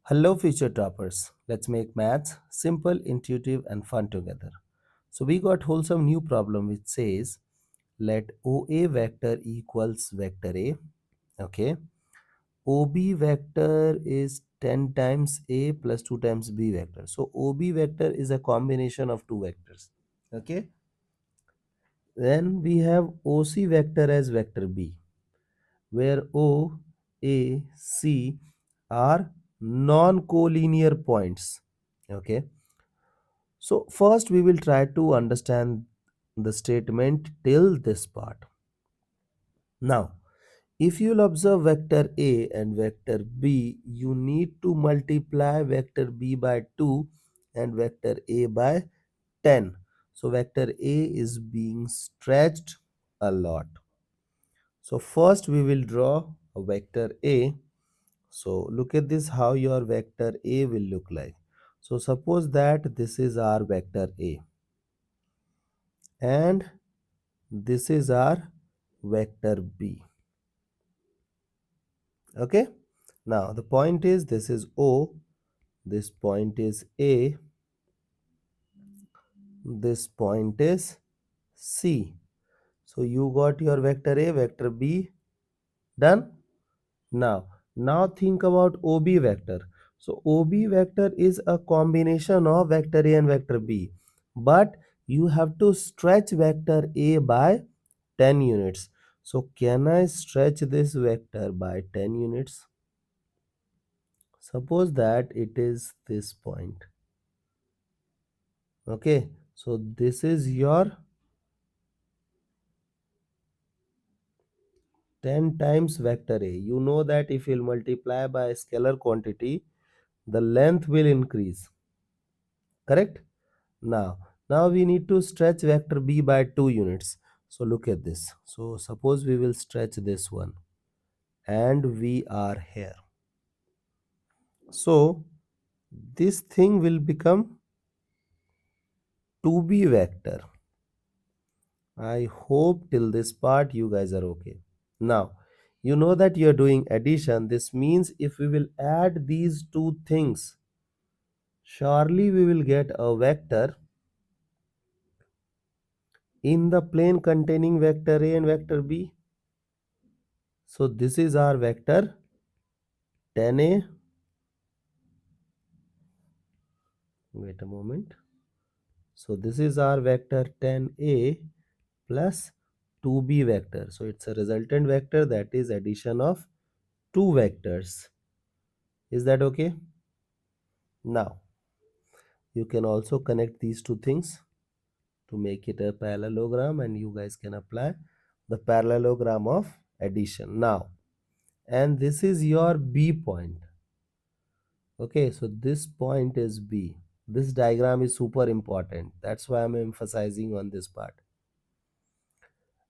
Hello, future toppers. Let's make maths simple, intuitive, and fun together. So, we got wholesome new problem which says let OA vector equals vector A. Okay. OB vector is 10 times A plus 2 times B vector. So, OB vector is a combination of two vectors. Okay. Then we have OC vector as vector B, where O, A, C are non-collinear points. Okay. So first we will try to understand the statement till this part. Now, if you'll observe vector A and vector B, you need to multiply vector B by 2 and vector A by 10. So vector A is being stretched a lot. So first we will draw a vector A. So look at this, how your vector A will look like. So suppose that this is our vector A and this is our vector B. Okay. Now the point is this is O, this point is A, this point is C. So you got your vector A, vector B done. Now think about OB vector. So OB vector is a combination of vector A and vector B, but you have to stretch vector A by 10 units. So can I stretch this vector by 10 units? Suppose that it is this point. Okay, so this is your 10 times vector A. You know that if you multiply by a scalar quantity, the length will increase. Correct? Now we need to stretch vector B by 2 units. So look at this. So suppose we will stretch this one and we are here. So this thing will become 2B vector. I hope till this part you guys are okay. Now, you know that you are doing addition. This means if we will add these two things, surely we will get a vector in the plane containing vector A and vector B. So this is our vector 10A. Wait a moment. So this is our vector 10A plus 2B vector. So it's a resultant vector, that is addition of two vectors. Is that okay? Now, you can also connect these two things to make it a parallelogram, and you guys can apply the parallelogram of addition. Now, and this is your B point. Okay, so this point is B. This diagram is super important. That's why I'm emphasizing on this part.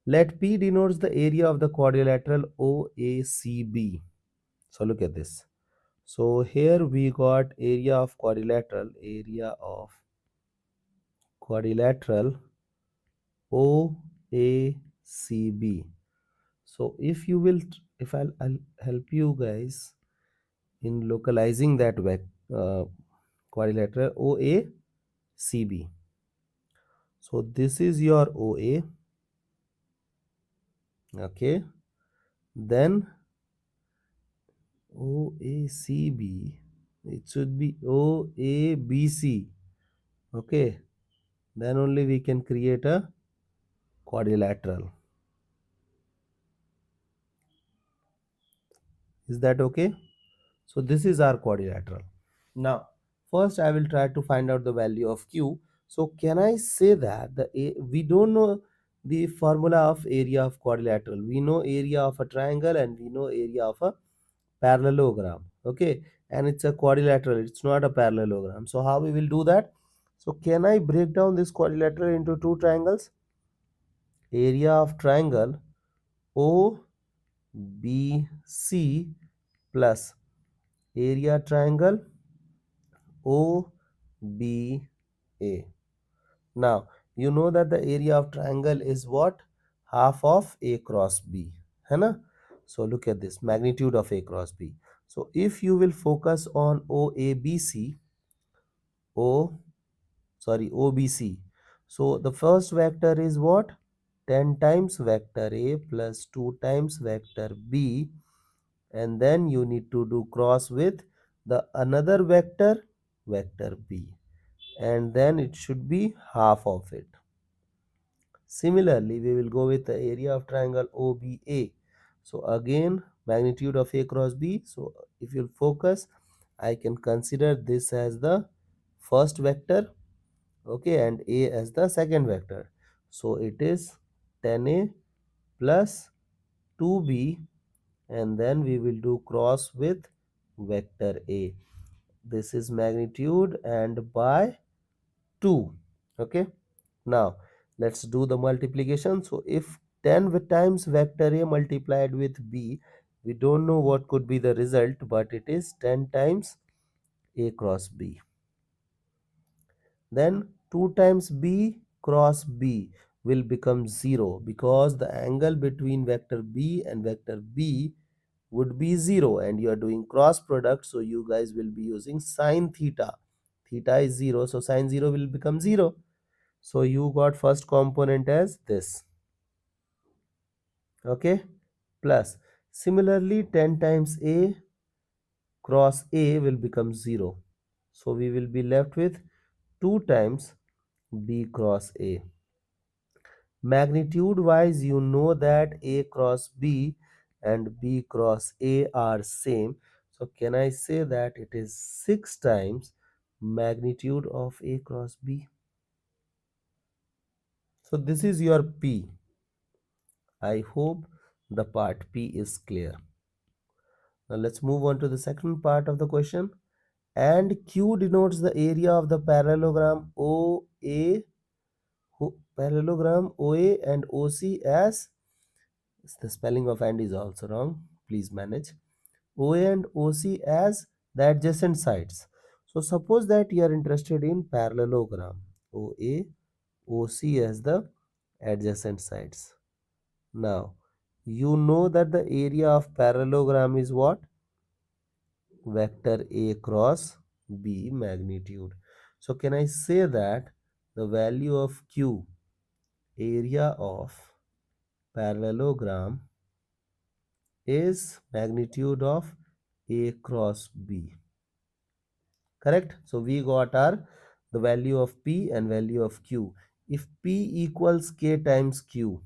Let P denotes the area of the quadrilateral OACB. So look at this. So here we got area of quadrilateral OACB. So if you will, if I'll help you guys in localizing that quadrilateral OACB. So this is your OA. Okay, then OACB, it should be OABC. Okay, then only we can create a quadrilateral. Is that okay? So this is our quadrilateral. Now first I will try to find out the value of Q. So can I say that we don't know the formula of area of quadrilateral. We know area of a triangle and we know area of a parallelogram. Okay, and it's a quadrilateral, it's not a parallelogram. So how we will do that? So can I break down this quadrilateral into two triangles? Area of triangle OBC plus area triangle OBA. Now you know that the area of triangle is what? Half of A cross B, है ना? So look at this, magnitude of A cross B. So if you will focus on OABC, O, sorry, OBC. So the first vector is what? 10 times vector A plus 2 times vector B, and then you need to do cross with the another vector, vector B, and then it should be half of it. Similarly, we will go with the area of triangle OBA. So again, magnitude of A cross B. So if you focus, I can consider this as the first vector, okay, and A as the second vector. So it is 10A plus 2B, and then we will do cross with vector A. This is magnitude and by 2, okay. Now let's do the multiplication. So if 10 times vector A multiplied with B, we don't know what could be the result, but it is 10 times A cross B. Then 2 times B cross B will become 0, because the angle between vector B and vector B would be 0, and you are doing cross product, so you guys will be using sine theta. Theta is 0, so sine 0 will become 0. So you got first component as this, okay, plus similarly 10 times A cross A will become 0. So we will be left with 2 times B cross A. Magnitude wise, you know that A cross B and B cross A are same. So can I say that it is 6 times magnitude of A cross B? So this is your P. I hope the part P is clear. Now let's move on to the second part of the question. And Q denotes the area of the parallelogram OA, parallelogram OA and OC as, the spelling of and is also wrong, please manage, OA and OC as the adjacent sides. So suppose that you are interested in parallelogram OA, OC as the adjacent sides. Now you know that the area of parallelogram is what? Vector A cross B magnitude. So can I say that the value of Q, area of parallelogram, is magnitude of A cross B? Correct? So we got our the value of P and value of Q. If P equals K times Q,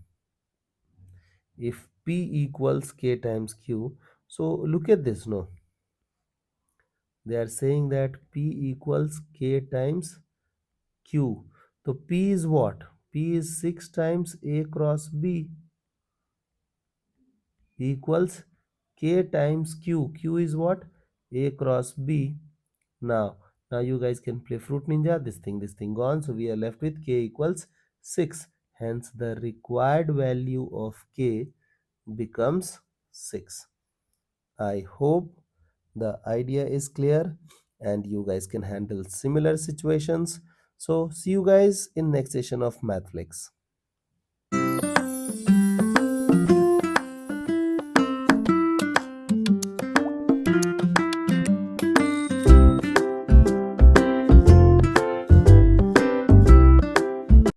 if P equals K times Q, so look at this, no, they are saying that P equals K times Q. So P is what? P is 6 times A cross B equals K times Q. Q is what? A cross B. Now, now you guys can play Fruit Ninja. This thing gone. So we are left with K equals 6. Hence the required value of K becomes 6. I hope the idea is clear and you guys can handle similar situations. So see you guys in next session of Mathflix.